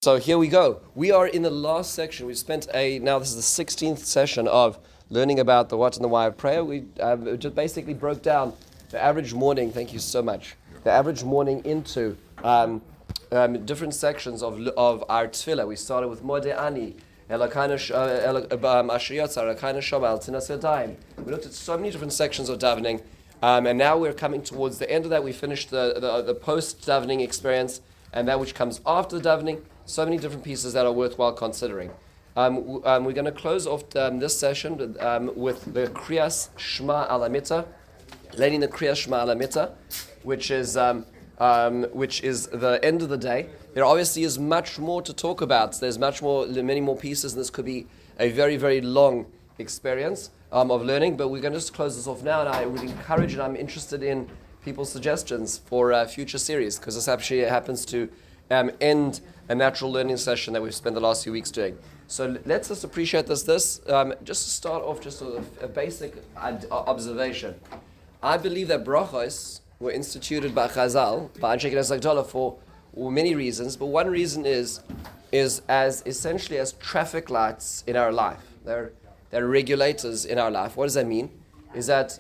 So here we go. We are in the last section. We've spent now this is the 16th session of learning about the what and the why of prayer. We just basically broke down the average morning, thank you so much, the average morning into different sections of our tefillah. We started with Modeh Ani, Elokainu Asher Yotzar, Elokainu Shma Al Hamita. We looked at so many different sections of davening, and now we're coming towards the end of that. We finished the post-davening experience, and that which comes after the davening. So many different pieces that are worthwhile considering. We're going to close off this session with the Krias Shma Al Hamita, learning the Krias Shma Al Hamita, which is the end of the day. There obviously is much more to talk about. There's many more pieces, and this could be a very, very long experience of learning. But we're going to just close this off now, and I would encourage, and I'm interested in people's suggestions for future series, because this actually happens to end a natural learning session that we've spent the last few weeks doing. So let's just appreciate this. Just to start off, just a basic observation. I believe that brachos were instituted by Chazal, by Anshe Krias Shma, for many reasons, but one reason is as essentially as traffic lights in our life. They're regulators in our life. What does that mean? Is that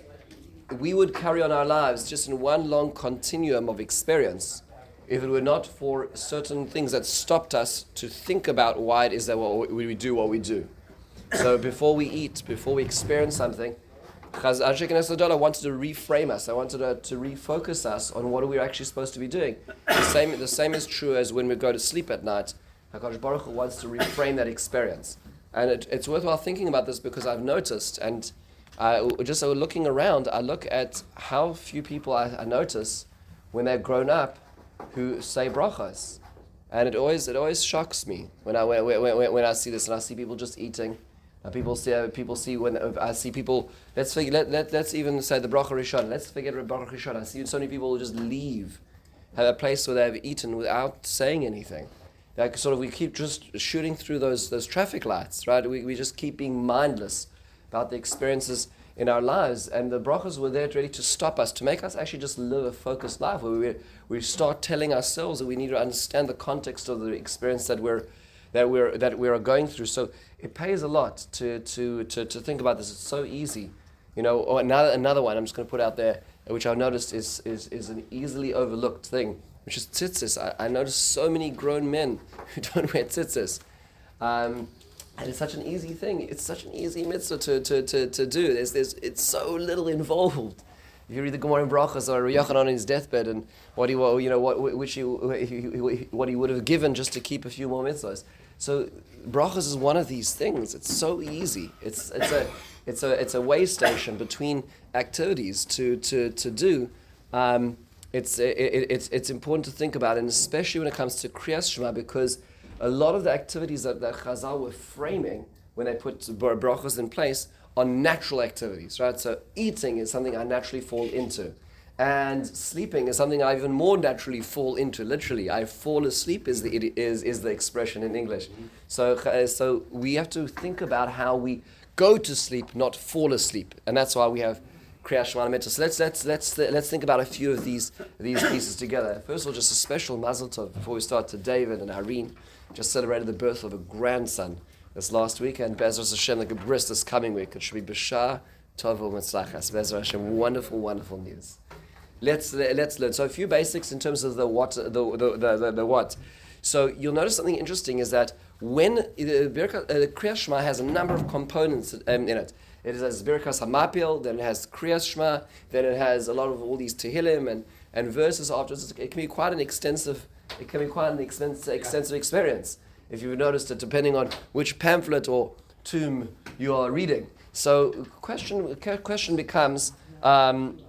we would carry on our lives just in one long continuum of experience if it were not for certain things that stopped us to think about why it is that we do what we do. So before we eat, before we experience something, Anshe Krias Shma wanted to reframe us. I wanted to refocus us on what we're actually supposed to be doing. The same is true as when we go to sleep at night. HaKadosh Baruch Hu wants to reframe that experience. And it's worthwhile thinking about this, because I've noticed, and just looking around, I look at how few people I notice when they've grown up who say brachas, and it always shocks me when I see this, and I see people just eating. People see when I see people. Let's even say the bracha rishon. Let's forget the bracha rishon. I see so many people who just leave, have a place where they've eaten without saying anything. Like we keep just shooting through those traffic lights, right? We just keep being mindless about the experiences in our lives, and the brachas were there ready to stop us, to make us actually just live a focused life, where we start telling ourselves that we need to understand the context of the experience that we are going through. So it pays a lot to think about this. It's so easy, Or another one I'm just going to put out there, which I've noticed is an easily overlooked thing, which is tzitzis. I notice so many grown men who don't wear tzitzis. And it's such an easy thing. It's such an easy mitzvah to do. It's so little involved. If you read the Gemara in Brachas or Yochanan on his deathbed, and what he would have given just to keep a few more mitzvahs. So Brachas is one of these things. It's so easy. It's a way station between activities to do. It's important to think about, and especially when it comes to Krias Shma, because a lot of the activities that Chazal were framing when they put brachos in place are natural activities, right? So eating is something I naturally fall into, and sleeping is something I even more naturally fall into. Literally, I fall asleep is the expression in English. So we have to think about how we go to sleep, not fall asleep, and that's why we have Krias Shma Al Hamita. So let's think about a few of these pieces together. First of all, just a special mazel tov before we start to David and Irene. Just celebrated the birth of a grandson this last week, and Bezras Hashem, the bris this coming week. It should be B'shah Tovo Mitzlachas. Bezras Hashem, wonderful, wonderful news. Let's learn. So a few basics in terms of the what. The what. So you'll notice something interesting is that when the Krias Shma has a number of components in it. It has Birkas Hamapil, then it has Krias Shma, then it has a lot of all these Tehillim and verses afterwards. It can be quite an extensive experience, if you've noticed it, depending on which pamphlet or tomb you are reading. So question becomes, is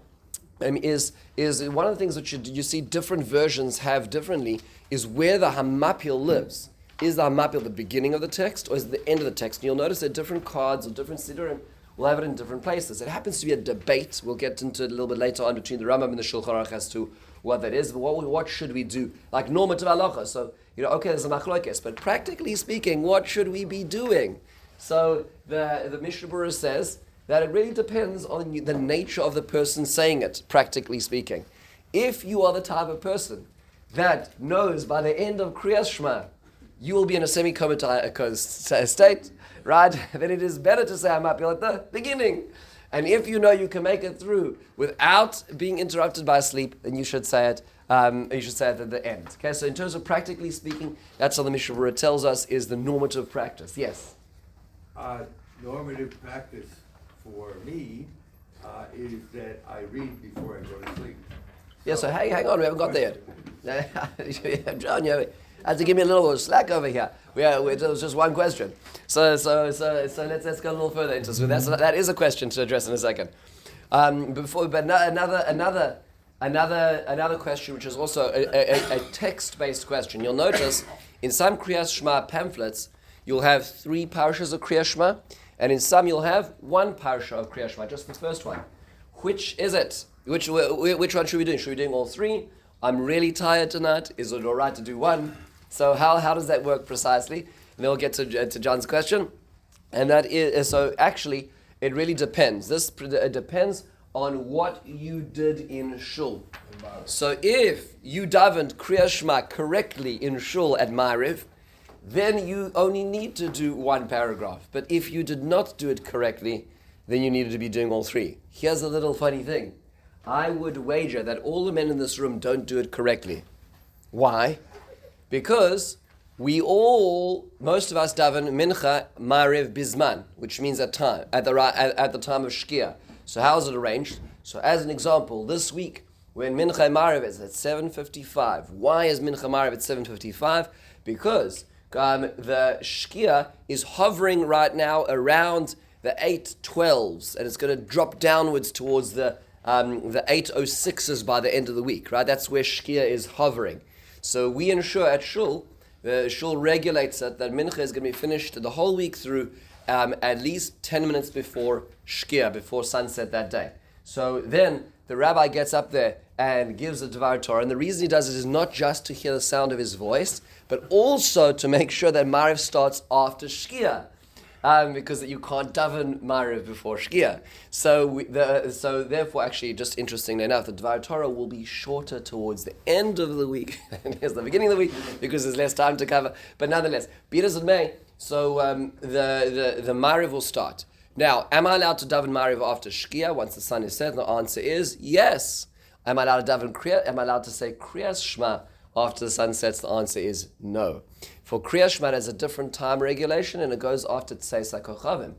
one of the things that you see different versions have differently is where the Hamapil lives. Is the Hamapil the beginning of the text, or is it the end of the text? And you'll notice that different cards or different siddurim will have it in different places. It happens to be a debate. We'll get into it a little bit later on between the Rambam and the Shulchan Aruch as to what that is. But what should we do? Like normative halacha. So, there's a machlokes, but practically speaking, what should we be doing? So the Mishnah Berurah says that it really depends on the nature of the person saying it, practically speaking. If you are the type of person that knows by the end of Krias Shma you will be in a semi-comatose state, right? Then it is better to say I might be at the beginning. And if you know you can make it through without being interrupted by sleep, then you should say it. You should say it at the end. Okay, so in terms of practically speaking, that's what the Mishnah Berurah tells us is the normative practice. Yes? Normative practice for me is that I read before I go to sleep. Yeah, so hang on, we haven't got there yet. John, you had to give me a little slack over here. It was just one question. So let's go a little further into this. So that is a question to address in a second. Another question, which is also a text-based question. You'll notice in some Krias Shma pamphlets, you'll have 3 parashas of Krias Shma, and in some you'll have 1 parasha of Krias Shma, just the first one. Which is it? Which one should we do? Should we do all 3? I'm really tired tonight. Is it all right to do 1? So how does that work precisely? And then we'll get to John's question. And that is, so actually, it really depends. It depends on what you did in shul. So if you davened Krias Shma correctly in shul at Ma'ariv, then you only need to do 1 paragraph. But if you did not do it correctly, then you needed to be doing all 3. Here's a little funny thing. I would wager that all the men in this room don't do it correctly. Why? Because most of us daven mincha ma'ariv bizman, which means at the time of shkia. So how is it arranged? So as an example, this week when mincha ma'ariv is at 7:55. Why is mincha ma'ariv at 7:55? Because the shkia is hovering right now around the 8:12s, and it's going to drop downwards towards the 8:06s by the end of the week, right? That's where shkia is hovering. So we ensure at shul, the shul regulates it that mincha is going to be finished the whole week through at least 10 minutes before shkia, before sunset that day. So then the rabbi gets up there and gives a Dvar Torah, and the reason he does it is not just to hear the sound of his voice, but also to make sure that Ma'ariv starts after shkia. Because you can't daven Ma'ariv before Shkia. So therefore, actually, just interestingly enough, the Dvar Torah will be shorter towards the end of the week than it is the beginning of the week, because there's less time to cover. But nonetheless, be it as it may, so the Ma'ariv will start. Now, am I allowed to daven Ma'ariv after Shkia once the sun is set? The answer is yes. Am I allowed to daven Kriya? Am I allowed to say Krias Shma after the sun sets? The answer is no. For Krias Shma, there's a different time regulation, and it goes after Tseis HaKochavim,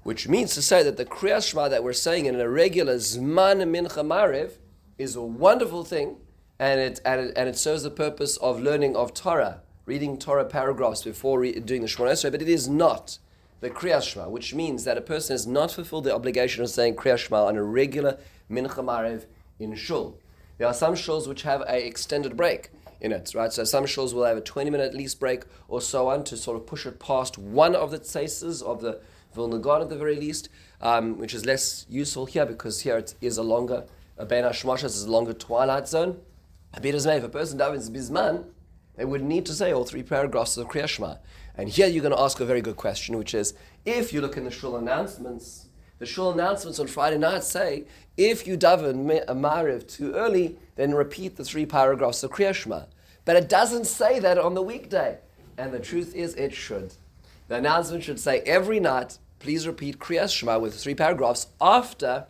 which means to say that the Krias Shma that we're saying in a regular Zman Mincha Ma'ariv is a wonderful thing, and it serves the purpose of learning of Torah, reading Torah paragraphs before doing the Shemona Esrei, but it is not the Krias Shma, which means that a person has not fulfilled the obligation of saying Krias Shma on a regular Mincha Ma'ariv in Shul. There are some shuls which have an extended break in it, right? So some shuls will have a 20-minute at least break or so on to sort of push it past one of the tzeises of the Vilna Gaon at the very least, which is less useful here because here it is a Bein HaShmashas is a longer twilight zone. If a person davens Bizman, they would need to say all 3 paragraphs of the Krias Shma. And here you're going to ask a very good question, which is, if you look in the shul announcements on Friday night say, if you daven a Ma'ariv too early, then repeat the 3 paragraphs of Krias Shma. But it doesn't say that on the weekday. And the truth is, it should. The announcement should say, every night, please repeat Krias Shma with 3 paragraphs after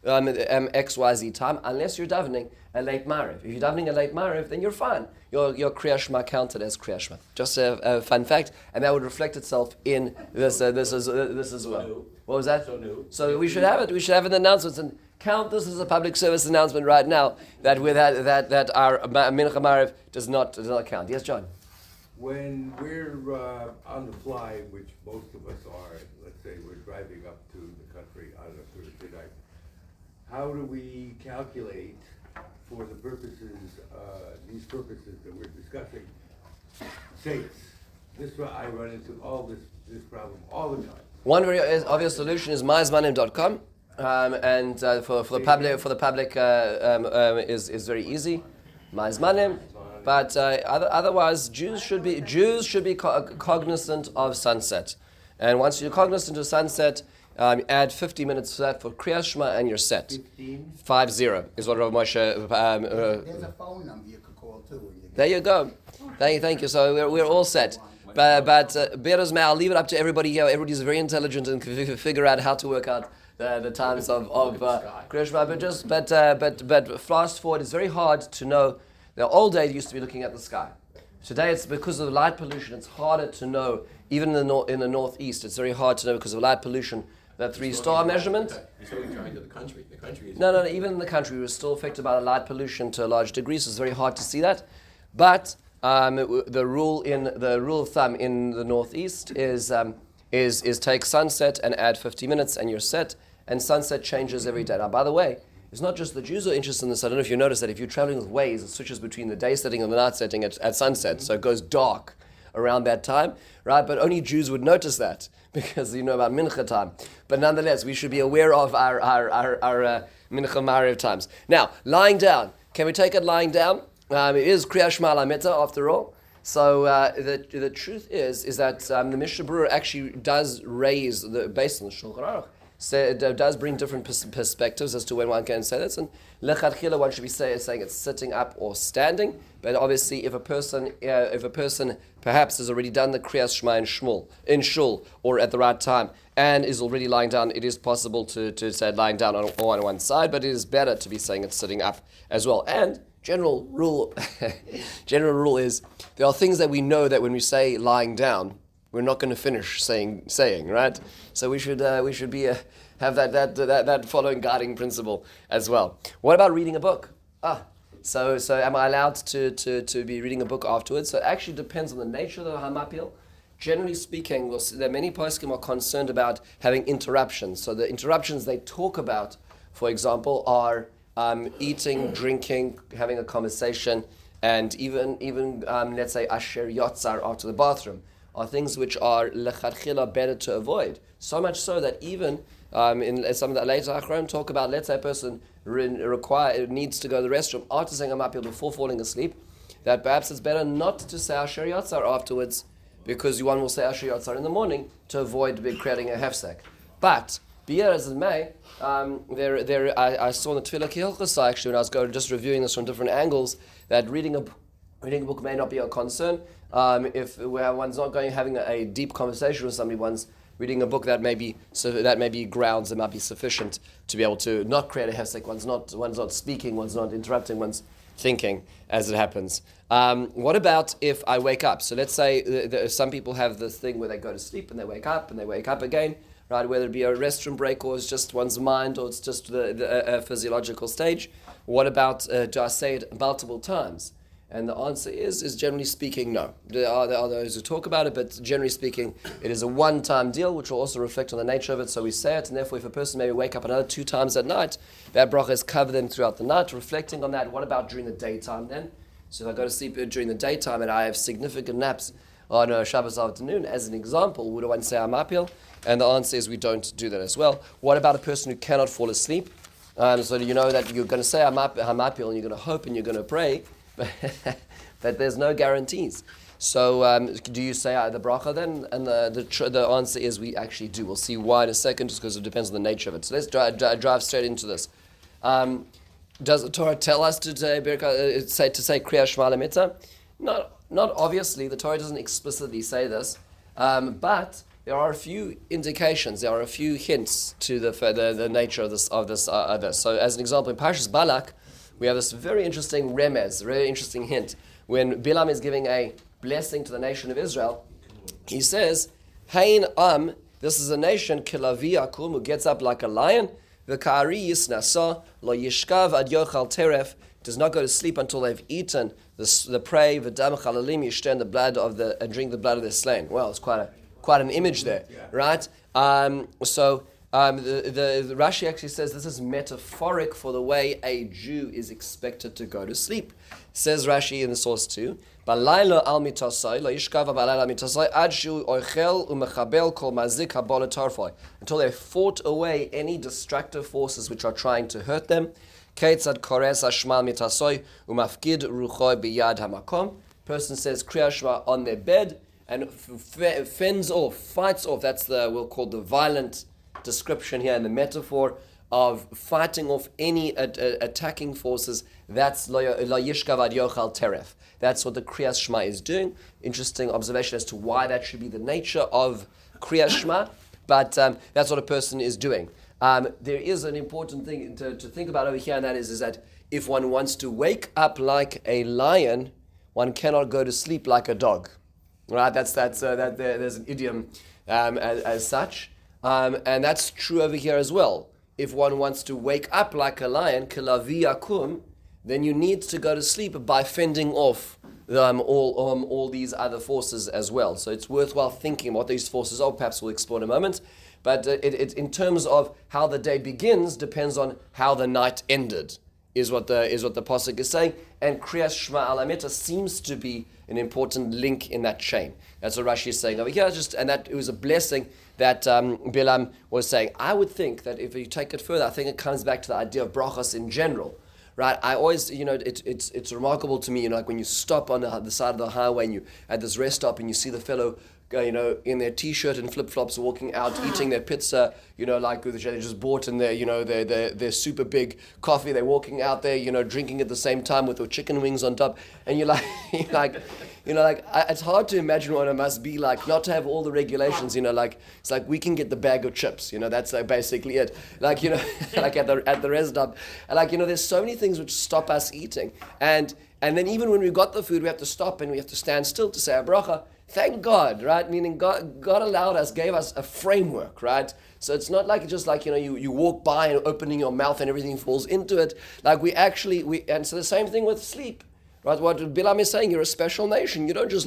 XYZ time, unless you're davening a late Ma'ariv. If you're davening a late Ma'ariv, then you're fine. Your Krias Shma counted as Krias Shma. Just a fun fact, and that would reflect itself in this as well. What was that? So we should have it. We should have an announcement and count this as a public service announcement right now that our Mincha Ma'ariv does not count. Yes, John. When we're on the fly, which most of us are, let's say we're driving up to the country on a Thursday night, how do we calculate for the purposes, these purposes that we're discussing, dates? I run into this problem all the time. One very obvious solution is myzmanim.com, and for the public is very easy, myzmanim. But otherwise, Jews should be cognizant of sunset, and once you're cognizant of sunset, add 50 minutes to that for Krias Shma, and you're set. 50 is what Rav Moshe. There's a phone number you could call too. There you go. Thank you. So we're all set. Beres I'll leave it up to everybody here. Everybody's very intelligent and can figure out how to work out the times of Krias Shma. But fast forward, it's very hard to know. The old days used to be looking at the sky. Today, it's because of light pollution. It's harder to know. Even in the northeast, it's very hard to know because of light pollution. That 3-star measurement. You're still trying to the country. The country is No. Even in the country, we were still affected by the light pollution to a large degree. So it's very hard to see that. But the rule of thumb in the northeast is take sunset and add 50 minutes, and you're set. And sunset changes every day. Now, by the way, it's not just the Jews who are interested in this. I don't know if you noticed that if you're traveling with Waze, it switches between the day setting and the night setting at sunset. So it goes dark around that time, right? But only Jews would notice that because you know about Mincha time. But nonetheless, we should be aware of our Mincha Ma'ariv times. Now, lying down. Can we take it lying down? It is Krias Shma Al Hamita after all. So the truth is that the Mishnah Berurah actually does raise, based on the Shulchan Aruch, so it does bring different perspectives as to when one can say this. And lechatchila, one should be saying it's sitting up or standing. But obviously, if a person perhaps has already done the Krias Shma in shul or at the right time and is already lying down, it is possible to say lying down on one side. But it is better to be saying it's sitting up as well. And general rule is there are things that we know that when we say lying down, we're not going to finish saying, right? So we should have that following guiding principle as well. What about reading a book? So am I allowed to be reading a book afterwards? So it actually depends on the nature of the hamapil. Generally speaking, there are many poskim are concerned about having interruptions. So the interruptions they talk about, for example, are eating, drinking, having a conversation, and even let's say asher yotzar after the bathroom, are things which are lechatchila better to avoid. So much so that even in some of the later Achronim talk about, let's say a person needs to go to the restroom after saying a mapil before falling asleep, that perhaps it's better not to say asher yatzar afterwards, because one will say asher yatzar in the morning to avoid creating a hefsek. But be it as it may, I saw in the Tefillah Kihilchasa actually when I was just reviewing this from different angles, that reading a book may not be a concern. If one's not having a deep conversation with somebody, one's reading a book that may be grounds that might be sufficient to be able to not create a hefsek. One's not speaking, one's not interrupting, one's thinking as it happens. What about if I wake up? So let's say some people have this thing where they go to sleep and they wake up again, right? Whether it be a restroom break or it's just one's mind or it's just a physiological stage. What about do I say it multiple times? And the answer is generally speaking, no. There are those who talk about it, but generally speaking, it is a one-time deal, which will also reflect on the nature of it. So we say it, and therefore if a person maybe wake up another 2 times at night, that bracha has covered them throughout the night. Reflecting on that, what about during the daytime then? So if I go to sleep during the daytime and I have significant naps on a Shabbos afternoon, as an example, would one say Amapil? And the answer is we don't do that as well. What about a person who cannot fall asleep? So you know that you're going to say Hamapil and you're going to hope and you're going to pray, but there's no guarantees. So do you say the bracha then? And the answer is we actually do. We'll see why in a second, just because it depends on the nature of it. So let's drive straight into this. Does the Torah tell us to say Krias Shma Al Hamita? Not obviously. The Torah doesn't explicitly say this, but there are a few indications. There are a few hints to the nature of this. So, as an example, in Parshas Balak, we have this very interesting remez, very interesting hint. When Bilam is giving a blessing to the nation of Israel, he says, "Hein this is a nation kilavi akum, who gets up like a lion. V'ka'ari yisnasa lo yishkav ad yochal teref." Does not go to sleep until they've eaten the prey. V'dam chalalim yishten the blood of and drink the blood of their slain. Well, it's quite an image there, right? So the Rashi actually says this is metaphoric for the way a Jew is expected to go to sleep. Says Rashi in the source too, "Balayla al mitasai la yishkava balayla al mitasai ad shu oichel umechabel kol mazik habola tarfoi," until they fought away any destructive forces which are trying to hurt them. Keitzad kores hashmal mitasoi umafkid ruchoi biyad hamakom. Person says Krias Shma on their bed and fights off. That's we'll call the violent description here in the metaphor of fighting off any attacking forces. That's lo yishkav ad yochal teref. That's what the Krias Shma is doing. Interesting observation as to why that should be the nature of Krias Shma, but that's what a person is doing. There is an important thing to think about over here, and that is that if one wants to wake up like a lion, one cannot go to sleep like a dog. Right? There's an idiom as such, and that's true over here as well. If one wants to wake up like a lion, kilavi yakum, then you need to go to sleep by fending off all these other forces as well. So it's worthwhile thinking what these forces are. Perhaps we'll explore in a moment. But it in terms of how the day begins depends on how the night ended, is what the pasuk is saying. And Krias Shma Al Hamita seems to be an important link in that chain. That's what Rashi is saying over here. And that it was a blessing that Bilam was saying. I would think that if you take it further, I think it comes back to the idea of brachas in general. Right, I always, it's remarkable to me, like when you stop on the side of the highway and you at this rest stop and you see the fellow, in their t-shirt and flip-flops walking out, eating their pizza, like they just bought in their super big coffee. They're walking out there, drinking at the same time with their chicken wings on top, and it's hard to imagine what it must be like not to have all the regulations. It's like we can get the bag of chips. That's basically it. Like like at the rest stop, and there's so many things which stop us eating, and then even when we've got the food, we have to stop and we have to stand still to say a bracha. Thank God, right? Meaning God allowed us, gave us a framework, right? So it's not like just like, you walk by and opening your mouth and everything falls into it. Like and so the same thing with sleep, right? What Bilam is saying, you're a special nation. You don't just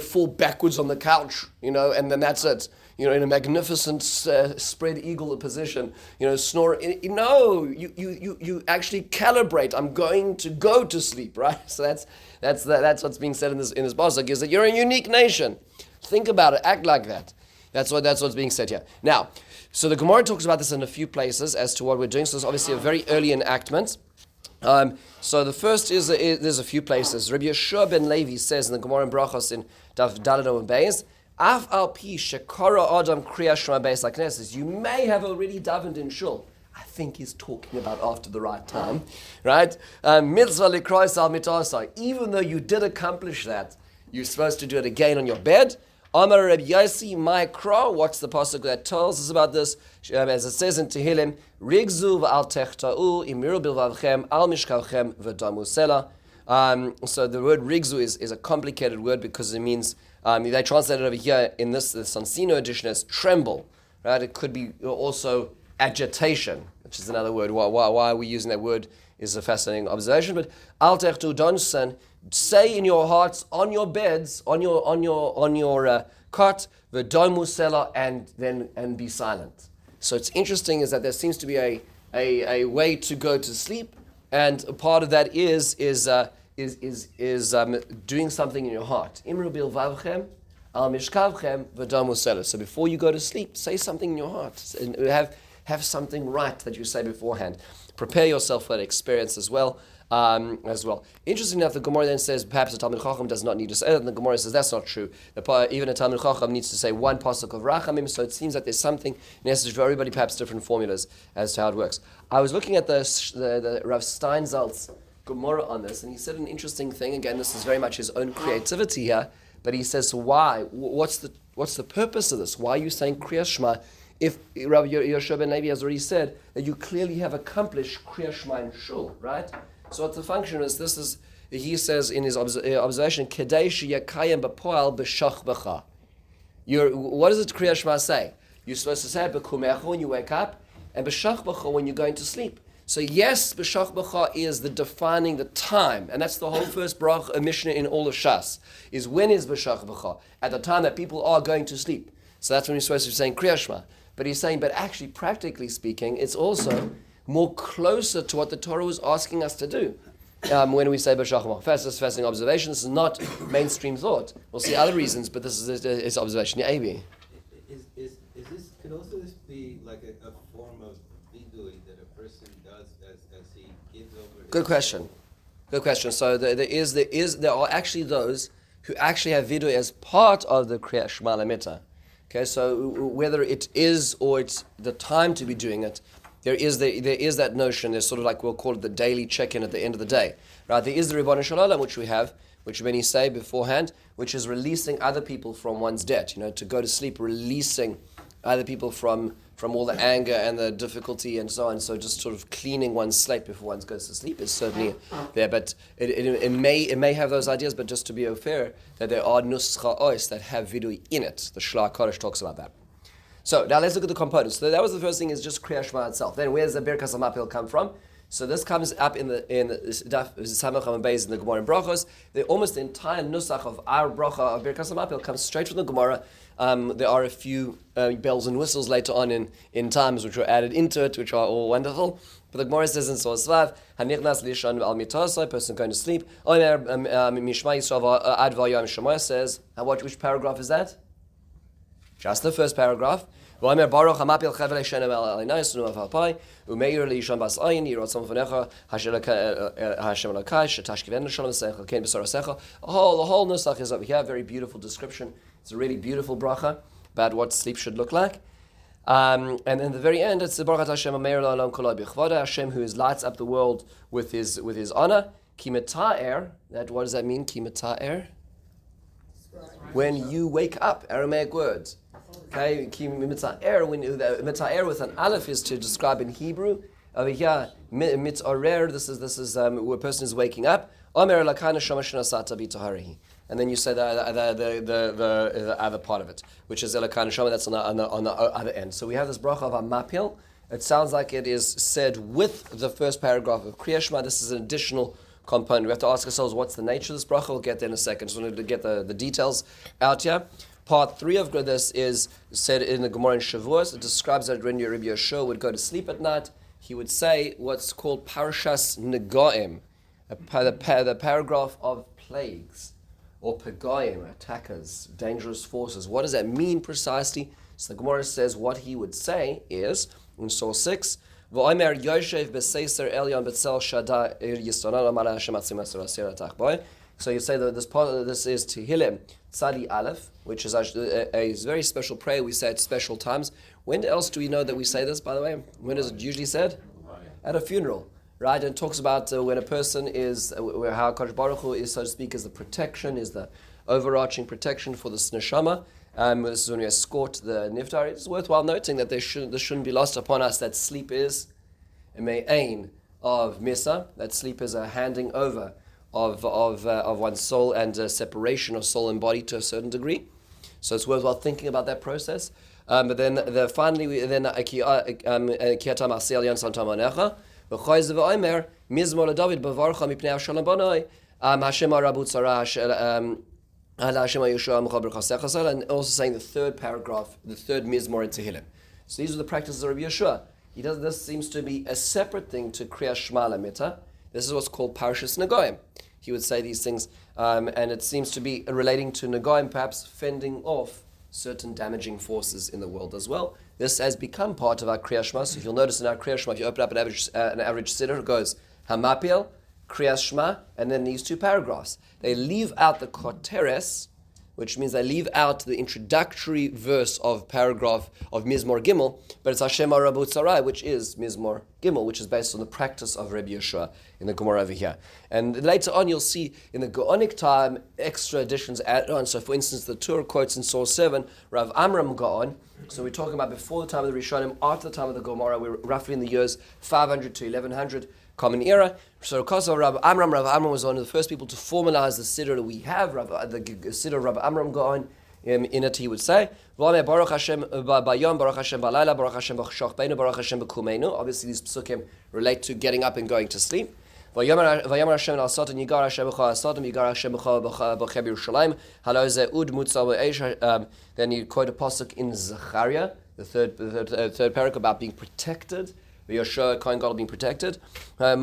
fall backwards on the couch, and then that's it. In a magnificent spread eagle position, snore. No, you actually calibrate. I'm going to go to sleep, right? So that's what's being said in this pasuk, is that you're a unique nation. Think about it. Act like that. That's what's being said here. Now, so the Gemara talks about this in a few places as to what we're doing. So it's obviously a very early enactment. So the first is there's a few places. Rabbi Yeshua ben Levi says in the Gemara in Brachos in Daf Daled and Beis, Af al pi shekara adam Krias Shma beis hakneses. You may have already davened in shul. I think he's talking about after the right time, right? Mitzvah likros al mitasai. Even though you did accomplish that, you're supposed to do it again on your bed. Amar Rabbi Yossi Ma'ikra. What's the pasuk that tells us about this? As it says in Tehillim, Rigzu v'al techta'u imiru bilvavchem al mishkavchem v'damu sela. So the word rigzu is a complicated word because it means, they translate it over here in the Sansino edition as tremble, right? It could be also agitation, which is another word. Why are we using that word is a fascinating observation. But al techtu donsan, say in your hearts, on your beds, on your cot, v'damu sela, and be silent. So it's interesting is that there seems to be a way to go to sleep, and a part of that is doing something in your heart. Imru bilvavchem al mishkavchem v'damu sela. So before you go to sleep, say something in your heart, and have something right that you say beforehand. Prepare yourself for that experience as well. Interesting enough, the Gemara then says perhaps a Talmid Chacham does not need to say that, and the Gemara says that's not true. Even a Talmid Chacham needs to say one pasuk of Rachamim, so it seems that there's something necessary for everybody, perhaps different formulas as to how it works. I was looking at the Rav Steinsaltz's Gemara on this, and he said an interesting thing. Again, this is very much his own creativity here, but he says, why? What's the purpose of this? Why are you saying Krias Shma? If Rabbi Yeshua ben Levi has already said that you clearly have accomplished Krias Shma in shul, right? So what the function is, he says in his observation, Kedei sheyakayim b'poal b'shach b'cha. What does it Krias Shma say? You're supposed to say it b'kumecha when you wake up, and b'shach b'cha when you're going to sleep. So yes, b'shach b'cha is the defining the time, and that's the whole first bracha Mishnah in all of Shas, is when is b'shach b'cha? At the time that people are going to sleep. So that's when you're supposed to be saying Krias Shma. But he's saying, but actually, practically speaking, it's also more closer to what the Torah was asking us to do. When we say B'shach B'cha. First, this is fascinating observation. This is not mainstream thought. We'll see other reasons, but this is his observation. Yeah, Avi. Could also this be like a form of vidui that a person does as he gives over? Good question. So there are actually those who actually have vidui as part of the Krias Shma Al Hamita. Okay, so whether it is or it's the time to be doing it, there is that notion. There's sort of like, we'll call it the daily check-in at the end of the day, right? There is the Ribbon Shalom, which we have, which many say beforehand, which is releasing other people from one's debt. To go to sleep, releasing other people from all the anger and the difficulty and so on. So just sort of cleaning one's slate before one goes to sleep is certainly there. But it may have those ideas, but just to be fair, that there are nuscha ois that have vidui in it. The Shla Kodesh talks about that. So now let's look at the components. So that was the first thing, is just Krias Shma itself. Then where does the Birkas HaMapil come from? So this comes up in the Daf Samach Hamim Beis in the Gemara in Brachos. Almost the entire nusach of our bracha of Birkas HaMapil comes straight from the Gemara. There are a few bells and whistles later on in times which were added into it, which are all wonderful. But the Gemara says in Source 5, Hanichnas Lishan Al Mitasai, person going to sleep. Omer Mishma Yisrael Ad Vayam Shema says, which paragraph is that? Just the first paragraph. V'omer Baruch Hamapil Chavel Shenem El Elinai Sunu Avalpai Umeir Lishan Bas Ayin Yirot Som V'necha Hashem Elokai Shetashkiven Shalom Secha Ken B'Sar Secha. The whole nusach is over here. Very beautiful description. It's a really beautiful bracha about what sleep should look like. And in the very end, it's the Baruch Hashem Ameir La'olam Kolai B'Chvada, Hashem who lights up the world with his honor. Ki Meta'er. What does that mean? Ki Meta'er. When you wake up, Aramaic words. Okay, mitza'er, mitza'er with an aleph is to describe in Hebrew. Over here, mitzarer, this is where a person is waking up. Omer lakana shamash nasata b'taharihi. And then you say the other part of it, which is elakana shama, that's on the other end. So we have this bracha of Amapil. It sounds like it is said with the first paragraph of Krias Shma. This is an additional component. We have to ask ourselves, what's the nature of this bracha? We'll get there in a second. Just wanted to get the details out here. Part 3 of this is said in the Gemara in Shavuos. It describes that when Rabbi Yeshua would go to sleep at night, he would say what's called Parashas Negaim, the paragraph of plagues, or Pagaim, attackers, dangerous forces. What does that mean precisely? So the Gemara says what he would say is, in Source 6, V'omer Yoshev b'seiser Elyon b'tzel shada yistonan amala Hashem atzim asur asir atach boy. So you say that this part of this is Tehillim Tzadi Aleph, which is a very special prayer. We say at special times. When else do we know that we say this, by the way? When is it usually said? At a funeral, right? And it talks about when a person is, how Kadosh Baruch Hu is, so to speak, is the protection, is the overarching protection for the neshama. This is when we escort the niftar. It's worthwhile noting that this shouldn't be lost upon us that sleep is a me'ain of misa, that sleep is a handing over of one's soul and a separation of soul and body to a certain degree. So it's worthwhile thinking about that process. But then finally, Kiyatam Asiel Yan Santam Anecha, V'choyz v'omer Mizmor LeDavid B'varcha Mipnei Avshalom Banoi, Hashem Arabu Tzara and also saying the third paragraph, the third Mizmor in Tehillim. So these are the practices of Rabbi Yeshua. This seems to be a separate thing to Krias Shma Al Hamita. This is what's called Parashas Negaim. He would say these things, and it seems to be relating to Negaim, perhaps fending off certain damaging forces in the world as well. This has become part of our Krias Shma. So if you'll notice in our Krias Shma, if you open up an average siddur, it goes Hamapil, Krias Shma, and then these two paragraphs. They leave out the Koteres, which means they leave out the introductory verse of paragraph of Mizmor Gimel, but it's Hashem Arabu Tzarai, which is Mizmor Gimel, which is based on the practice of Rabbi Yeshua in the Gemara over here. And later on you'll see in the Gaonic time extra additions added on. So for instance, the Torah quotes in Source 7, Rav Amram Gaon. So we're talking about before the time of the Rishonim, after the time of the Gemara, we're roughly in the years 500 to 1100. Common era. So because of Rav Amram was one of the first people to formalize the siddur that we have, the siddur Rav Amram Gaon. In it he would say, Baruch Hashem b'yom, Baruch Hashem b'layla, Baruch Hashem b'chochbeinu, Baruch Hashem b'kumeinu. Obviously these psukim relate to getting up and going to sleep. Vayomer Hashem al Satan Yigar Hashem b'chol Satan Yigar Hashem b'chol Yerushalayim Halo ze ud mutzah b'eish. Then you quote a pasuk in Zechariah, the third parak about being protected. Yeshua, Kohen Gadol being protected. Hashem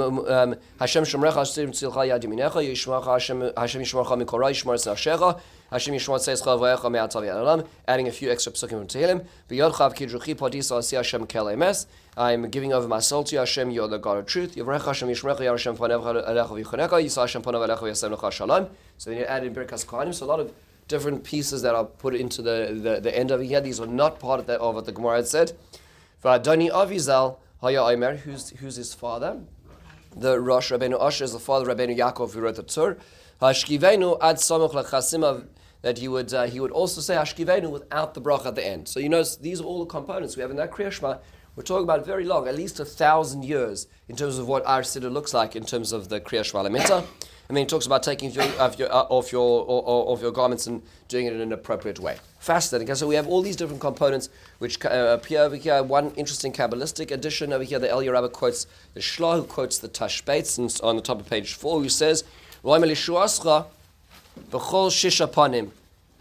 Shomrecha, Hashem Tzilcha Yad Yaminecha, Yishmacha Hashem Yishmacha Mikora, Yishmar Tzachshecha, Hashem Yishmar Tzeitzcha V'echa Me'atav Yadalam. Adding a few extra psukim from Tehillim. V'yodchav Kidruchi Podisa Asi Hashem Kel Emes. I'm giving over my soul to you, Hashem. You're the God of truth. Yivrecha Hashem Yishmecha Yar Hashem Panev Alecha V'Yichonecha. Yisa Hashem Panev Alecha V'Yasem Lecha Shalom. So then you add in Birkas Kohanim. So a lot of different pieces that are put into the end of here. These are not part of what the Gemara had said. V'Adoni Avizal. Haya Omer, who's his father? The Rosh Rabbeinu Asher is the father of Rabbeinu Yaakov, who wrote the Torah. Hashkivenu ad samuch lachasimav, that he would also say Hashkivenu without the bracha at the end. So you notice these are all the components we have in that Krias Shma. We're talking about very long, at least 1,000 years in terms of what our Siddur looks like in terms of the Krias Shma Al Hamita. And then he talks about taking off your garments and doing it in an appropriate way. Fascinating. Okay, so we have all these different components which appear over here. One interesting Kabbalistic addition over here, the Eliyah Rabbah quotes the Shlah, who quotes the Tashbates, and on the top of page 4, who says, V'chol shisha panim.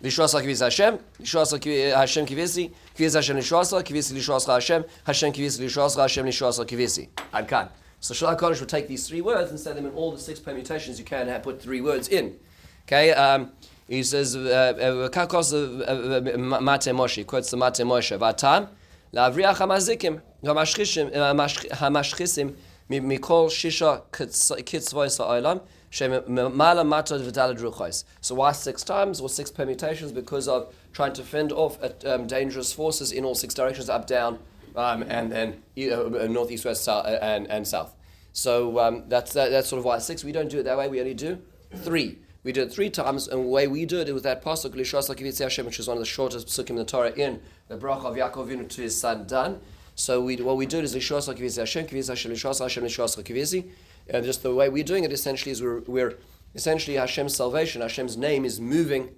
Lishuascha kivisi Hashem, Lishuascha Hashem kivisi, kivisi Hashem Lishuascha, kivisi Lishuascha Hashem, Hashem kivisi Lishuascha, Hashem Lishuascha kivisi. Adkan. So Shlomo HaKodesh would take these 3 words and say them in all the 6 permutations you can put 3 words in. Okay, he says, Kakos Mate Moshe, he quotes the Mate Moshe, Vatam, Lavriach HaMazikim, HaMashchisim, Mikol Shisha Kitzvois HaOlam, so why 6 times or 6 permutations? Because of trying to fend off dangerous forces in all 6 directions, up, down, and then north, east, west, south, and south. So that's sort of why 6. We don't do it that way. We only do 3. We do it 3 times, and the way we do it is with that pasuk Lishas Lakivitzi Hashem, which is one of the shortest pasukim in the Torah, in the bracha of Yaakov Avinu to his son Dan. So what we do is Lishas Lakivitzi Hashem, Kivitzi Hashem, Lishas Hashem, Lishas Lakivitzi. And just the way we're doing it essentially is we're essentially Hashem's salvation, Hashem's name is moving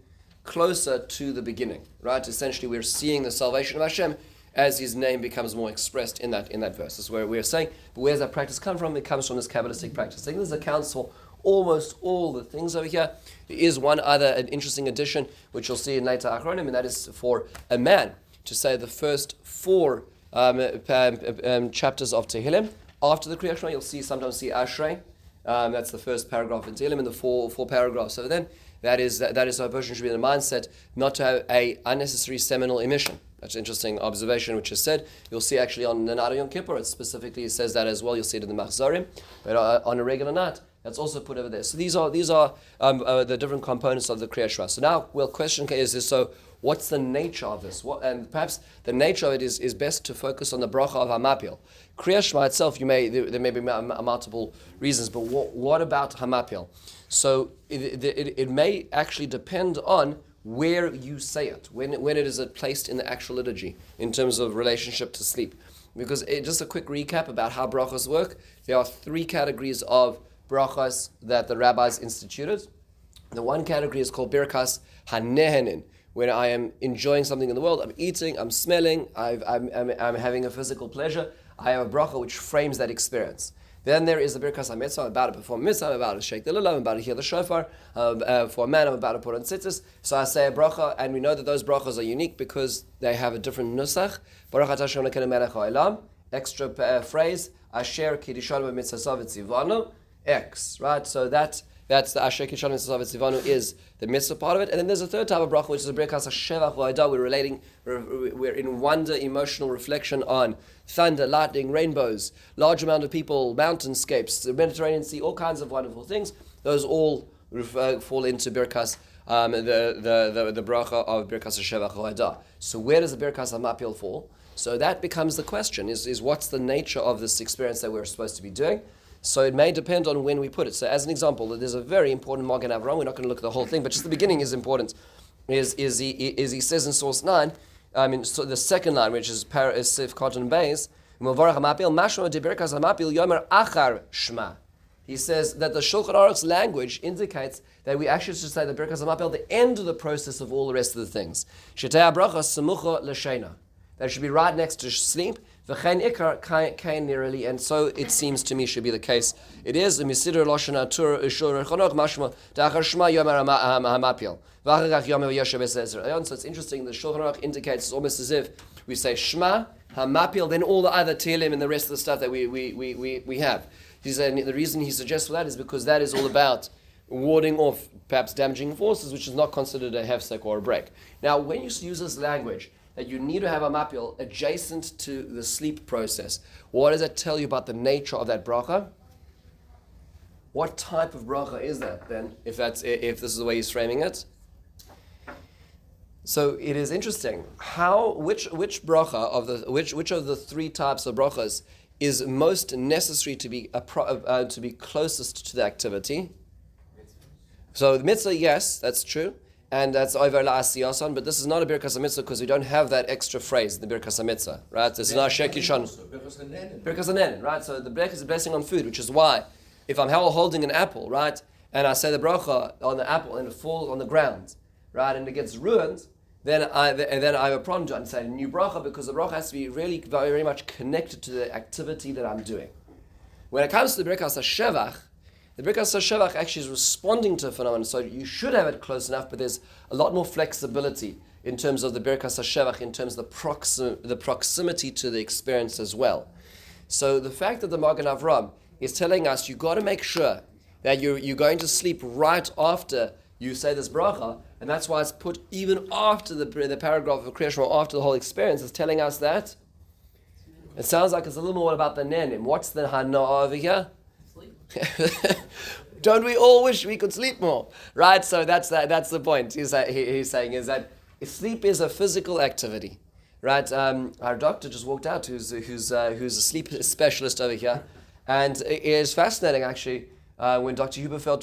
closer to the beginning, right? Essentially we're seeing the salvation of Hashem as his name becomes more expressed in that verse. That's where we're saying, but where does that practice come from? It comes from this Kabbalistic practice. I think this accounts for almost all the things over here. There is one other an interesting addition, which you'll see in later Achronim, and that is for a man to say the first 4 chapters of Tehillim. After the Krias Shma, you'll sometimes see Ashrei. That's the first paragraph in Tehillim, and the four paragraphs. So then, that is how a person should be in the mindset not to have a unnecessary seminal emission. That's an interesting observation, which is said. You'll see actually on the night of Yom Kippur, it specifically says that as well. You'll see it in the Machzorim, but on a regular night, that's also put over there. So these are the different components of the Krias Shma. So now, question is so. What's the nature of this? And perhaps the nature of it is best to focus on the bracha of Hamapil. Krias Shma itself, there may be multiple reasons, but what about Hamapil? So it may actually depend on where you say it, when it is placed in the actual liturgy, in terms of relationship to sleep. Because just a quick recap about how brachas work, there are 3 categories of brachas that the rabbis instituted. The one category is called Birkas HaNehenin, when I am enjoying something in the world, I'm eating, I'm smelling, I'm having a physical pleasure, I have a bracha which frames that experience. Then there is the Birkas HaMitzvah, I'm about to perform mitzvah, I'm about to shake the lulav, I'm about to hear the shofar, for a man I'm about to put on tzitzis, so I say a bracha, and we know that those brachas are unique because they have a different nusach. Baruch atah Hashem Elokeinu melech haolam, extra phrase, Asher kiddushanu b'mitzvosav v'tzivanu, X, right? So that's the Asher Kiddushanu B'mitzvosav is the mitzvah part of it. And then there's a third type of bracha, which is a Birkas HaShevach V'Ha'adah. We're in wonder, emotional reflection on thunder, lightning, rainbows, large amount of people, mountainscapes, the Mediterranean Sea, all kinds of wonderful things. Those all fall into Birkas, the bracha of Birkas HaShevach V'Ha'adah. So where does the Birkas HaMapil fall? So that becomes the question, is what's the nature of this experience that we're supposed to be doing? So it may depend on when we put it. So as an example, there's a very important Magen Avraham. We're not going to look at the whole thing, but just the beginning is important. He says in source 9, so the second line, which is Sif Cotton Bays, he says that the Shulchan Aruch's language indicates that we actually should say the Birkas HaMapil at the end of the process of all the rest of the things. That should be right next to sleep. And so it seems to me should be the case. It is so it's interesting. The Shulchan Aruch indicates it's almost as if we say Shma Hamapil, then all the other Tehillim and the rest of the stuff that we have. He said the reason he suggests for that is because that is all about warding off perhaps damaging forces, which is not considered a hefsek or a break. Now, when you use this language, that you need to have a mapil adjacent to the sleep process, what does that tell you about the nature of that bracha? What type of bracha is that then, if this is the way he's framing it? So it is interesting which bracha which of the 3 types of brachas is most necessary to be closest to the activity? So the mitzvah, yes, that's true, and that's over la'asiyasan. But this is not a birkas mitzvah because we don't have that extra phrase, the birkas mitzvah, right? This is not shekishon. Birkas hanen, right? So the birkas is a blessing on food, which is why if I'm holding an apple, right, and I say the bracha on the apple and it falls on the ground, right, and it gets ruined, then I have a problem to say a new bracha because the bracha has to be really very, very much connected to the activity that I'm doing. When it comes to the birkas hashevach, the birkas hashevach actually is responding to a phenomenon, so you should have it close enough, but there's a lot more flexibility in terms of the birkas hashevach, in terms of the proximity to the experience as well. So the fact that the Magen Avram is telling us you've got to make sure that you're going to sleep right after you say this bracha, and that's why it's put even after the paragraph of Krias Shma, after the whole experience. It's telling us that it sounds like it's a little more about the nenim. What's the hana over here? Don't we all wish we could sleep more, right? So that's the point. He's saying is that sleep is a physical activity, right? Our doctor just walked out, who's a sleep specialist over here, and it is fascinating actually. When Dr. Huberfeld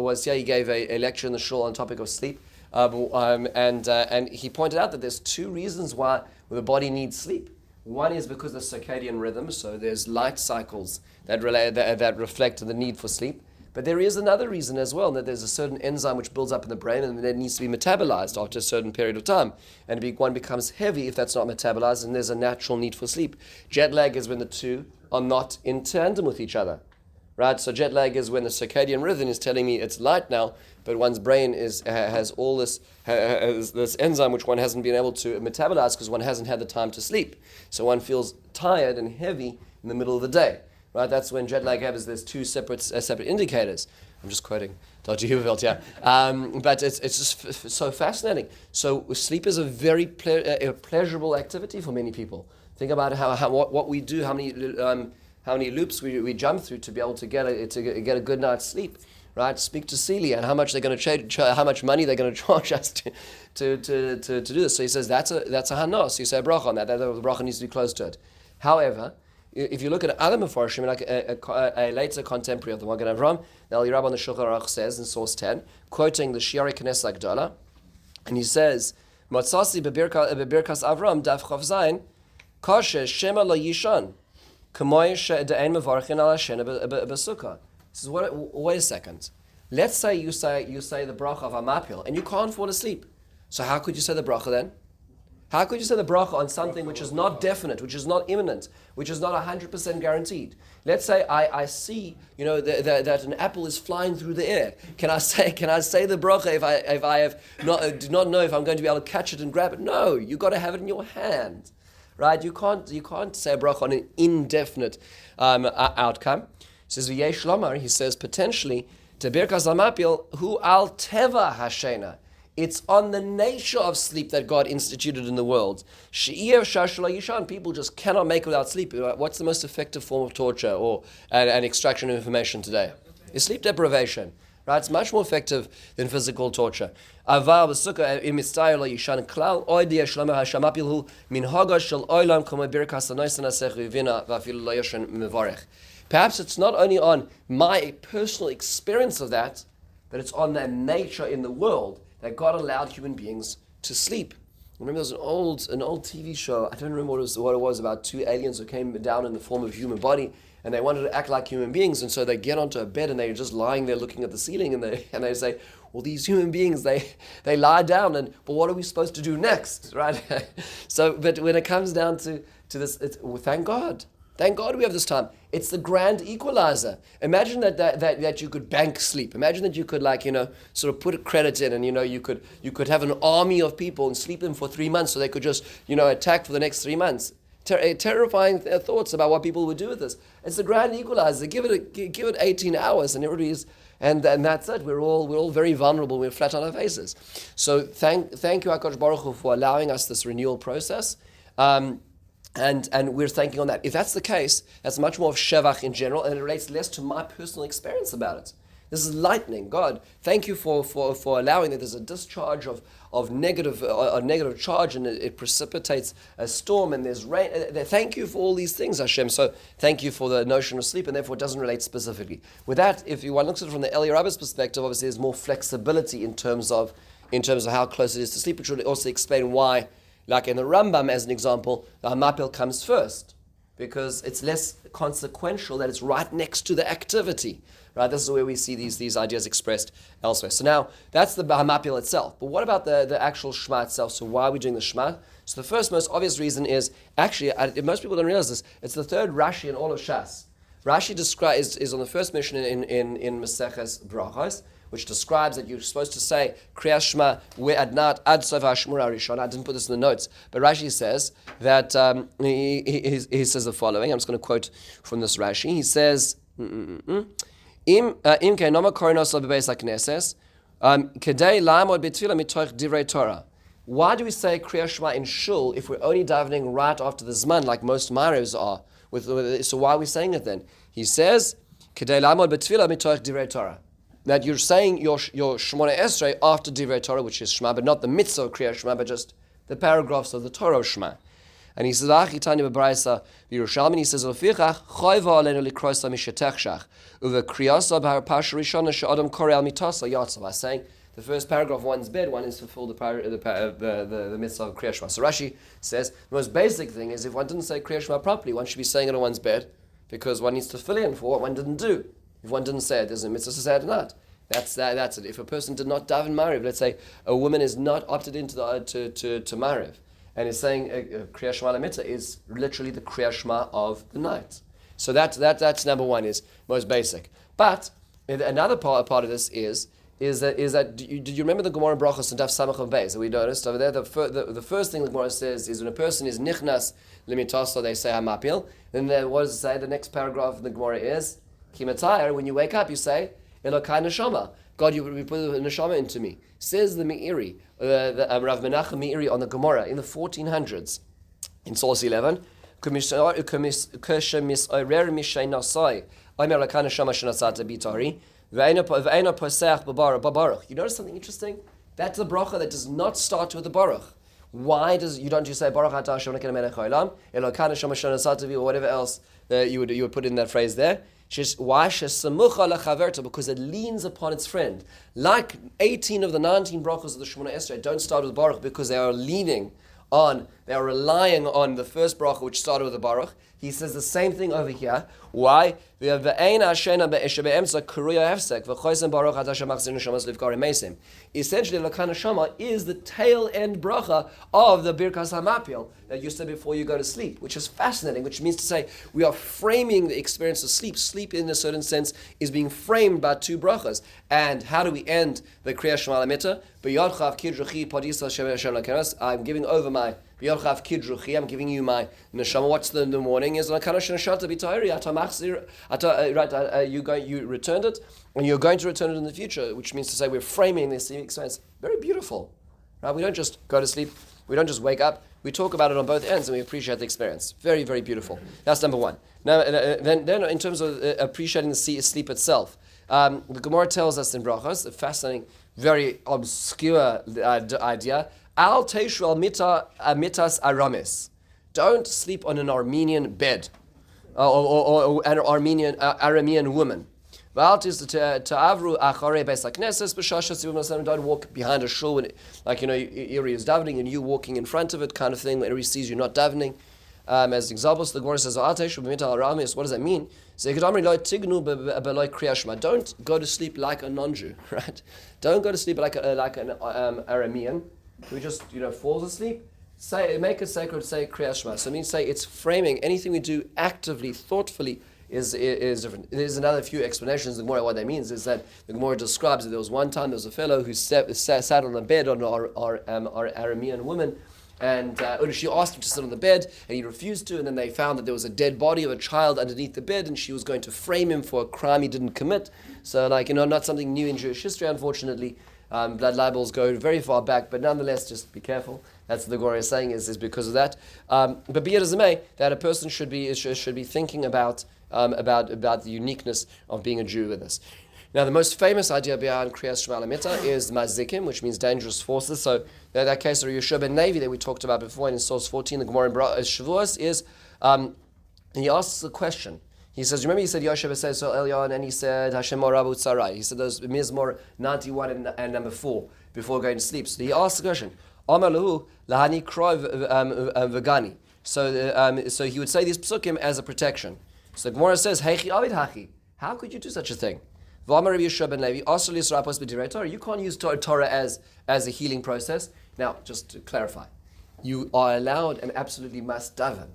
was here, he gave a lecture in the shul on the topic of sleep, and he pointed out that there's two reasons why the body needs sleep. One is because of circadian rhythm, so there's light cycles that reflect the need for sleep. But there is another reason as well, that there's a certain enzyme which builds up in the brain and it needs to be metabolized after a certain period of time. And one becomes heavy if that's not metabolized, and there's a natural need for sleep. Jet lag is when the two are not in tandem with each other. Right, so jet lag is when the circadian rhythm is telling me it's light now, but one's brain has all this enzyme which one hasn't been able to metabolize because one hasn't had the time to sleep. So one feels tired and heavy in the middle of the day. Right, that's when jet lag happens. There's two separate indicators. I'm just quoting Dr. Huberfeld here, but it's just so fascinating. So sleep is a very pleasurable activity for many people. Think about what we do, how many loops we jump through to be able to get a good night's sleep, right? Speak to Celia and how much they're going to how much money they're going to charge us to do this. So he says that's a hana. So you say a bracha on that. The bracha needs to be close to it. However, if you look at other mefarshim, like a later contemporary of the Magen Avram, the Eli Rab on the Shulchan Aruch says in source 10, quoting the Shiarei Knesset Gdola, and he says, "Matzasi bebirkas Avram daf chav zayin, kasher shema lo yishan." He says, wait a second. Let's say you say the bracha of Amapil and you can't fall asleep. So how could you say the bracha then? How could you say the bracha on something which is not definite, which is not imminent, which is not 100% guaranteed? Let's say I see, that an apple is flying through the air. Can I say the bracha if I do not know if I'm going to be able to catch it and grab it? No, you got to have it in your hand. Right, you can't say a bracha on an indefinite outcome. He says v'yesh lomar. He says potentially to birkas hamapil hu al teva hashena. It's on the nature of sleep that God instituted in the world. She'iev shashla yishan. People just cannot make it without sleep. What's the most effective form of torture or an extraction of information today? Is sleep deprivation. Right, it's much more effective than physical torture. Aval b'sukkah imistayer lo yishan klal oidiyah shlomer hashamapilhu min haga shel oilam kama birkas anoisen asech v'vina v'afilu lo yoshen mevarech. Perhaps it's not only on my personal experience of that, but it's on the nature in the world that God allowed human beings to sleep. I remember there was an old TV show. I don't remember what it was about two aliens who came down in the form of a human body. And they wanted to act like human beings, and so they get onto a bed and they're just lying there looking at the ceiling, and they say, well, these human beings, they lie down, but what are we supposed to do next, right? So, but when it comes down to this, thank God we have this time. It's the grand equalizer. Imagine that you could bank sleep. Imagine that you could sort of put a credit in, and you could have an army of people and sleep them for 3 months, so they could just attack for the next 3 months. Terrifying thoughts about what people would do with this. It's the grand equalizer. Give it 18 hours, and everybody's and that's it. We're all very vulnerable. We're flat on our faces. So thank you, HaKadosh Baruch Hu, for allowing us this renewal process, and we're thanking on that. If that's the case, that's much more of shevach in general, and it relates less to my personal experience about it. This is lightning. God, thank you for allowing that there's a discharge of negative charge, and it precipitates a storm, and there's rain. Thank you for all these things, Hashem. So thank you for the notion of sleep, and therefore it doesn't relate specifically. With that, if one looks at it from the Eli Rabbah's perspective, obviously there's more flexibility in terms of how close it is to sleep, which would also explain why, like in the Rambam as an example, the Hamapil comes first, because it's less consequential that it's right next to the activity. Right, this is where we see these ideas expressed elsewhere. So now, that's the Hamapil itself. But what about the actual Shema itself? So why are we doing the Shema? So the first most obvious reason is, actually, most people don't realize this, it's the third Rashi in all of Shas. Rashi is on the first mission in Maseches Brachos, which describes that you're supposed to say Krias Shma ve'adnat ad sof hashmura rishon. I didn't put this in the notes, but Rashi says that he says the following. I'm just going to quote from this Rashi. He says, Im ke'noma koronos bebeis hakneses kedei la'amod betfilah mitoch divrei Torah. Why do we say Krias Shma in shul if we're only davening right after the Zman, like most Marivs are? So why are we saying it then? He says, kedei la'amod betfilah mitoch divrei Torah. That you're saying your Shmona Esrei after divrei Torah, which is Shema, but not the mitzvah of Krias Shma, but just the paragraphs of the Torah of Shema. And he says, Achitani b'braisa v'Yerushalmi, he says, L'fichach choyva alenu likrosa mishetechshach uvekriyasa b'harpash rishona she'adam korei al mitasa yatsa. By saying the first paragraph of one's bed, one is fulfilled the mitzvah of Krias Shma. So Rashi says the most basic thing is if one didn't say Krias Shma properly, one should be saying it on one's bed because one needs to fill in for what one didn't do. If one didn't say it, there's a mitzvah to say it or not. That's it. If a person did not daven Mariv, let's say a woman is not opted into to Mariv, and is saying Krias Shma Al Hamita is literally the Krias Shma of the night. So that's number one, is most basic. But another part of this is that did you remember the Gemara Brachos and Daf Samach of Beis that we noticed over there? The first thing the Gemara says is when a person is nichnas limitaso, they say hamapil. Then what does it say? The next paragraph in the Gemara is kimatayr. When you wake up, you say Elokai neshama. God, you put a neshama into me. Says the Meiri, the Rav Menachem Meiri on the Gemara in the 1400s, in source 11. You notice something interesting? That's a bracha that does not start with the baruch. Why you don't say baruch atah Hashem Elokeinu melech haolam, Elokai neshama shanatzata, or whatever else you would put in that phrase there? Why? Because it leans upon its friend. Like 18 of the 19 brachos of the Shemona Esrei don't start with Baruch because they are relying on the first bracha which started with the Baruch. He says the same thing over here. Why? Essentially, L'kan Shama is the tail end bracha of the Birkas HaMapil that you said before you go to sleep, which is fascinating, which means to say we are framing the experience of sleep. Sleep, in a certain sense, is being framed by two brachas. And how do we end the Krias Shma Al Hamita? I'm giving over my I'm giving you my neshama. What's the morning? Is you returned it, and you're going to return it in the future, which means to say we're framing this experience. Very beautiful, right? We don't just go to sleep. We don't just wake up. We talk about it on both ends, and we appreciate the experience. Very, very beautiful. That's number one. Now, then in terms of appreciating the sleep itself, the Gemara tells us in Brachos, a fascinating, very obscure idea. Al teishu al mitas aramis. Don't sleep on an Armenian bed, or an Aramean woman. Don't walk behind a shul when, Eri is davening and you walking in front of it, kind of thing. When Eri sees you not davening. As examples, the Gemara says, "What does that mean?" Don't go to sleep like a non-Jew, right? Don't go to sleep like an Aramean who just falls asleep. Make it sacred. Say Krias Shma. So it means say it's framing. Anything we do actively, thoughtfully is different. There's another few explanations. The Gemara, what that means is that the Gemara describes that there was one time there was a fellow who sat on a bed on our Aramean woman. And she asked him to sit on the bed, and he refused to. And then they found that there was a dead body of a child underneath the bed, and she was going to frame him for a crime he didn't commit. So, not something new in Jewish history, unfortunately. Blood libels go very far back, but nonetheless, just be careful. That's what the Gemara is saying is because of that. But be it as it may, that a person should be thinking about the uniqueness of being a Jew with this. Now, the most famous idea behind Krias Shma Al Hamita is mazikim, which means dangerous forces. So, that case of Yeshua ben Levi that we talked about before in source 14, the Gemara in Shavuos, is he asks a question. He says, remember he said Yoshev says so Elyon, and he said Hashem Morabu Tzarai. He said those Mizmor 91 and number 4 before going to sleep. So he asks the question, Amar Lahu Lahani Krov Vegani. So he would say these psukim as a protection. So the Gemara says, Heichi Avid Hachi. How could you do such a thing? You can't use Torah as a healing process. Now, just to clarify, you are allowed and absolutely must daven,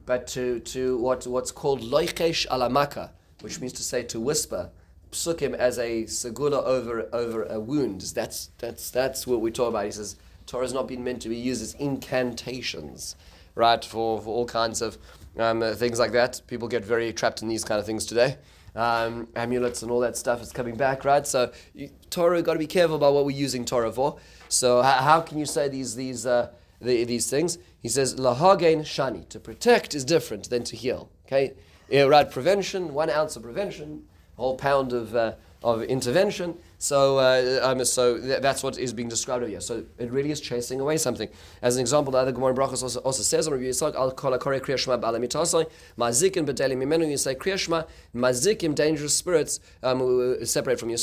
but to what's called loichesh alamaka, which means to say to whisper psukim as a segula over a wound. That's what we talk about. He says Torah has not been meant to be used as incantations, right? For all kinds of things like that. People get very trapped in these kind of things today. Amulets and all that stuff is coming back, right? So Torah, got to be careful about what we're using Torah for. So how can you say these things? He says lahagen shani, to protect is different than to heal. Okay, right? Prevention, 1 ounce of prevention, a whole pound of intervention. So that's what is being described over here. So it really is chasing away something. As an example, the other Gemara in Brachos also says on Rabbi Yisrael, Al Kol HaKorei Krias Shma B'Al Hamitasai, Mazikim B'Delim Mimenu. You say Krias Shma, Mazikim, dangerous spirits, separate from you.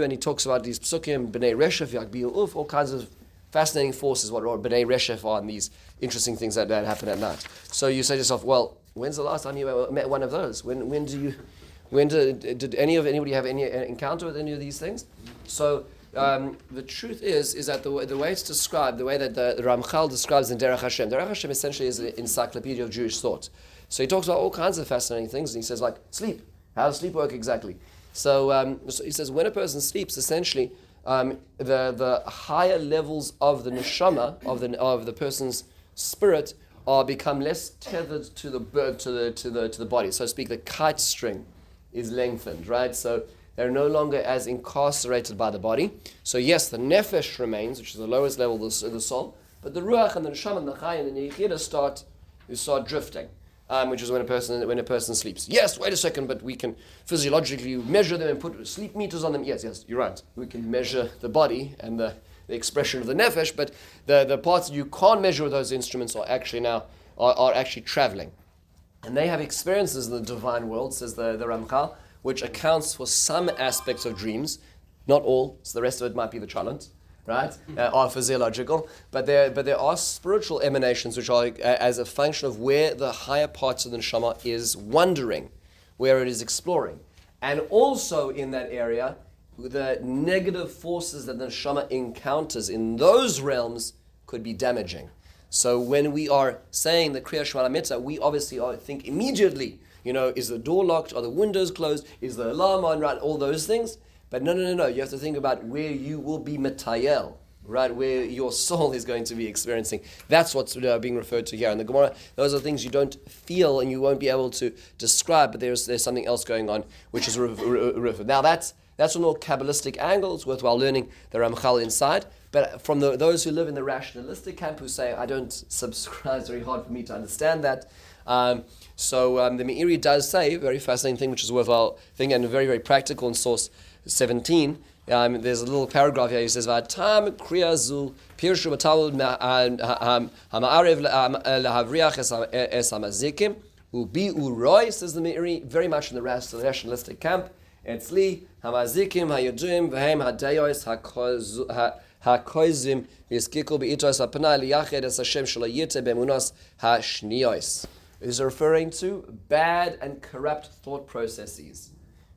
And he talks about these psukim, B'nei Reshef, Yagbiu Uf, all kinds of fascinating forces, what B'nei Reshef are, and these interesting things that happen at night. So you say to yourself, well, when's the last time you met one of those? When did anybody have any encounter with any of these things? So the truth is that the way it's described, the way that the Ramchal describes in Derech Hashem essentially is an encyclopedia of Jewish thought. So he talks about all kinds of fascinating things, and he says, like sleep. How does sleep work exactly? So he says when a person sleeps, essentially the higher levels of the neshama of the person's spirit are become less tethered to the body, so to speak. The kite string is lengthened, right? So they're no longer as incarcerated by the body. So yes, the nefesh remains, which is the lowest level of the soul, but the ruach and the neshama and the chay and the yechida start drifting, which is when a person sleeps. Yes, wait a second, but we can physiologically measure them and put sleep meters on them. Yes, you're right. We can measure the body and the expression of the nefesh, but the parts that you can't measure with those instruments are actually are actually traveling. And they have experiences in the divine world, says the Ramchal, which accounts for some aspects of dreams, not all, so the rest of it might be the chalent, right? Are physiological, but there are spiritual emanations which are as a function of where the higher parts of the neshama is wandering, where it is exploring. And also in that area, the negative forces that the neshama encounters in those realms could be damaging. So when we are saying the Krias Shma Al Hamita, we obviously think immediately, is the door locked? Are the windows closed? Is the alarm on? Right, all those things. But no. You have to think about where you will be metayel, right, where your soul is going to be experiencing. That's what's being referred to here in the Gemara. Those are things you don't feel and you won't be able to describe, but there's something else going on, which is referred. Now that's from a Kabbalistic angle. It's worthwhile learning the Ramchal inside. But from those who live in the rationalistic camp who say, I don't subscribe, it's very hard for me to understand that. So the Meiri does say a very fascinating thing, which is a worthwhile thing and very, very practical in source 17. There's a little paragraph here. He says, "V'atam kriyazu pirshu b'talmud ha'ma'arev lahavriach es hamazikim ubi uroi." Says the Meiri, very much in the rationalistic camp. Etzli hamazikim hayudim v'hem hadayos hakoizim v'yiskiku b'itos ha'panai liyached es Hashem shelo yite b'emunos ha'shniyos. Is referring to bad and corrupt thought processes.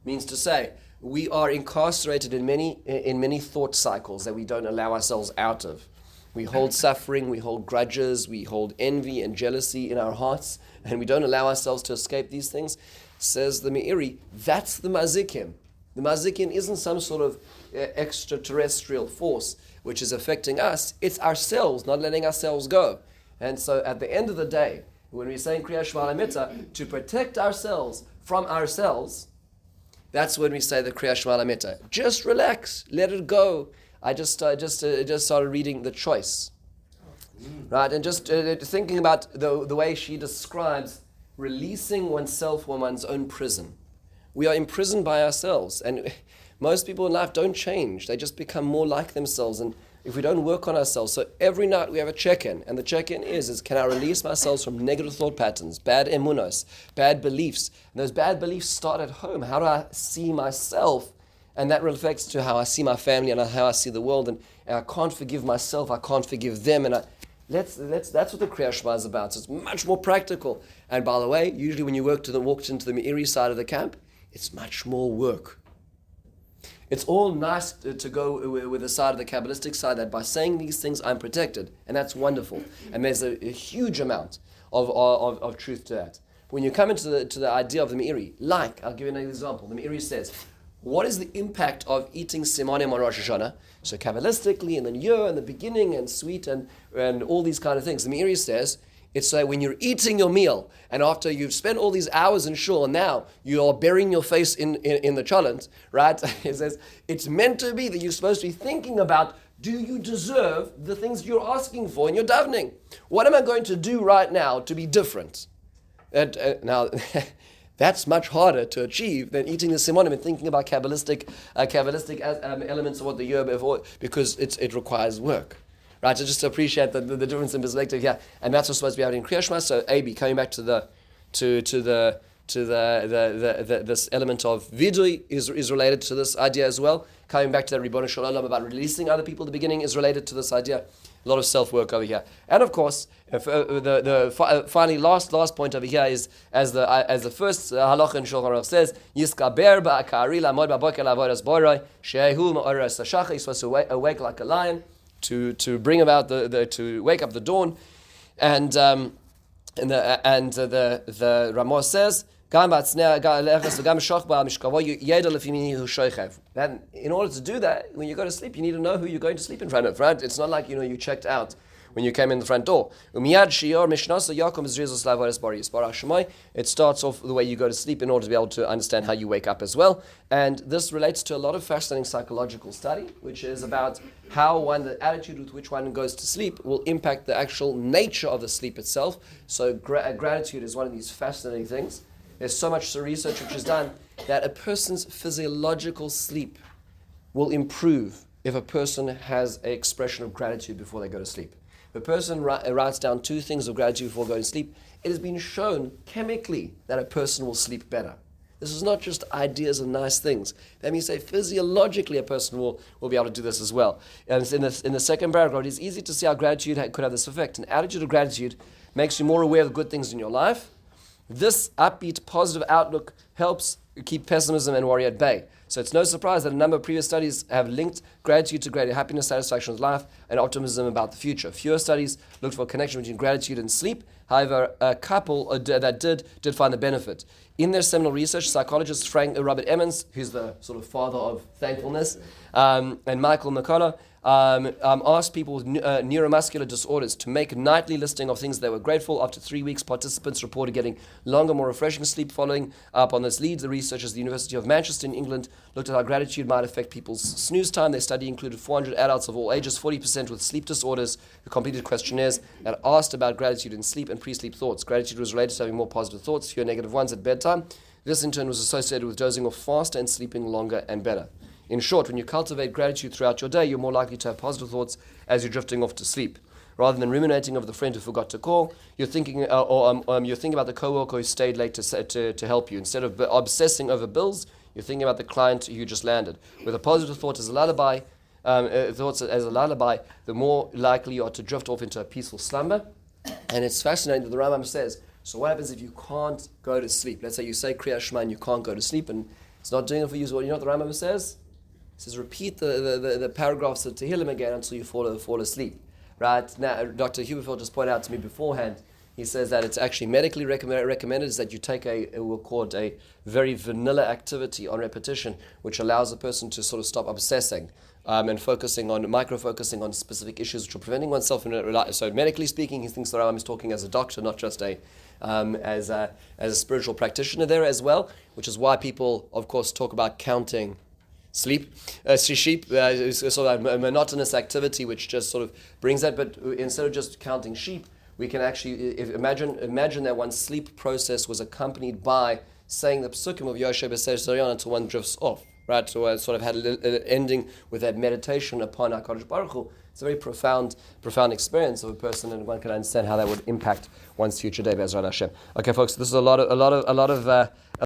Means to say, we are incarcerated in many thought cycles that we don't allow ourselves out of. We hold suffering, we hold grudges, we hold envy and jealousy in our hearts, and we don't allow ourselves to escape these things. Says the Meiri, that's the mazikim. The mazikim isn't some sort of extraterrestrial force which is affecting us. It's ourselves not letting ourselves go. And so at the end of the day, when we're saying Krias Shma Al Hamita, to protect ourselves from ourselves, that's when we say the Krias Shma Al Hamita. Just relax, let it go. I just started reading The Choice, right? And just thinking about the way she describes releasing oneself from one's own prison. We are imprisoned by ourselves, and most people in life don't change. They just become more like themselves. And if we don't work on ourselves, so every night we have a check-in, and the check-in is can I release myself from negative thought patterns, bad emunos, bad beliefs. And those bad beliefs start at home. How do I see myself? And that reflects to how I see my family and how I see the world. And I can't forgive myself, I can't forgive them. And that's what the Krias Shma is about. So it's much more practical. And by the way, usually when you walked into the Meiri side of the camp, it's much more work. It's all nice to go with the side of the Kabbalistic side that by saying these things, I'm protected. And that's wonderful. And there's a huge amount of truth to that. When you come into the idea of the Meiri, I'll give you an example. The Meiri says, what is the impact of eating simonim on Rosh Hashanah? So Kabbalistically, in the year, and the beginning, and sweet, and all these kind of things. The Meiri says, it's like when you're eating your meal, and after you've spent all these hours in shul, and now you are burying your face in the cholent, right? It says, it's meant to be that you're supposed to be thinking about, do you deserve the things you're asking for in your davening? What am I going to do right now to be different? Now, that's much harder to achieve than eating the simonim and thinking about Kabbalistic elements of what the year before, because it requires work. Right, so just to appreciate the difference in perspective here, and that's what's supposed to be happening in Krias Shma. So, coming back to this element of vidui is related to this idea as well. Coming back to that Ribbon Shalom about releasing other people at the beginning is related to this idea. A lot of self work over here, and of course, finally last point over here is as the first halacha in Shulchan Aruch says, Yiskaber ba'akari lamod ba'boker la'avodas boroi shehu ma'oras hashachar. He's supposed to awake like a lion. To bring about to wake up the dawn, and the Ramah says that in order to do that, when you go to sleep, you need to know who you're going to sleep in front of, right? It's not like you checked out when you came in the front door. It starts off the way you go to sleep in order to be able to understand how you wake up as well. And this relates to a lot of fascinating psychological study, which is about how the attitude with which one goes to sleep will impact the actual nature of the sleep itself. So gratitude is one of these fascinating things. There's so much research which is done that a person's physiological sleep will improve if a person has an expression of gratitude before they go to sleep. If a person writes down 2 things of gratitude before going to sleep, it has been shown chemically that a person will sleep better. This is not just ideas of nice things. That means physiologically a person will be able to do this as well. And in the second paragraph, it's easy to see how gratitude could have this effect. An attitude of gratitude makes you more aware of the good things in your life. This upbeat, positive outlook helps keep pessimism and worry at bay. So it's no surprise that a number of previous studies have linked gratitude to greater happiness, satisfaction with life, and optimism about the future. Fewer studies looked for a connection between gratitude and sleep. However, a couple that did find the benefit. In their seminal research, psychologists Robert Emmons, who's the sort of father of thankfulness, and Michael McCullough, asked people with neuromuscular disorders to make a nightly listing of things they were grateful. After 3 weeks, participants reported getting longer, more refreshing sleep. Following up on this lead, the researchers at the University of Manchester in England looked at how gratitude might affect people's snooze time. Their study included 400 adults of all ages, 40% with sleep disorders, who completed questionnaires that asked about gratitude in sleep and pre-sleep thoughts. Gratitude was related to having more positive thoughts, fewer negative ones at bedtime. This in turn was associated with dozing off faster and sleeping longer and better. In short, when you cultivate gratitude throughout your day, you're more likely to have positive thoughts as you're drifting off to sleep. Rather than ruminating over the friend who forgot to call, you're thinking, you're thinking about the coworker who stayed late to help you. Instead of obsessing over bills, you're thinking about the client who just landed. With a positive thought as a lullaby, the more likely you are to drift off into a peaceful slumber. And it's fascinating that the Rambam says, so what happens if you can't go to sleep? Let's say you say Krias Shma and you can't go to sleep, and it's not doing it for you. So you know what the Rambam says? It says repeat the paragraphs of Tehillim again until you fall asleep. Right? Now, Dr. Huberfeld just pointed out to me beforehand, he says that it's actually medically recommended is that you take we'll call it a very vanilla activity on repetition, which allows a person to sort of stop obsessing and micro-focusing on specific issues which are preventing oneself from so medically speaking, he thinks the Rambam is talking as a doctor, not just as a spiritual practitioner there as well, which is why people, of course, talk about counting sheep is sort of a monotonous activity which just sort of brings that. But instead of just counting sheep, we can actually imagine that one's sleep process was accompanied by saying the psukim of Yoshe B'Seir Saryon until one drifts off. right? So sort of had an ending with that meditation upon HaKadosh Baruch Hu. It's a very profound experience of a person, and one can understand how that would impact one's future day. Be'ezrat Hashem. Okay, folks, this is a lot of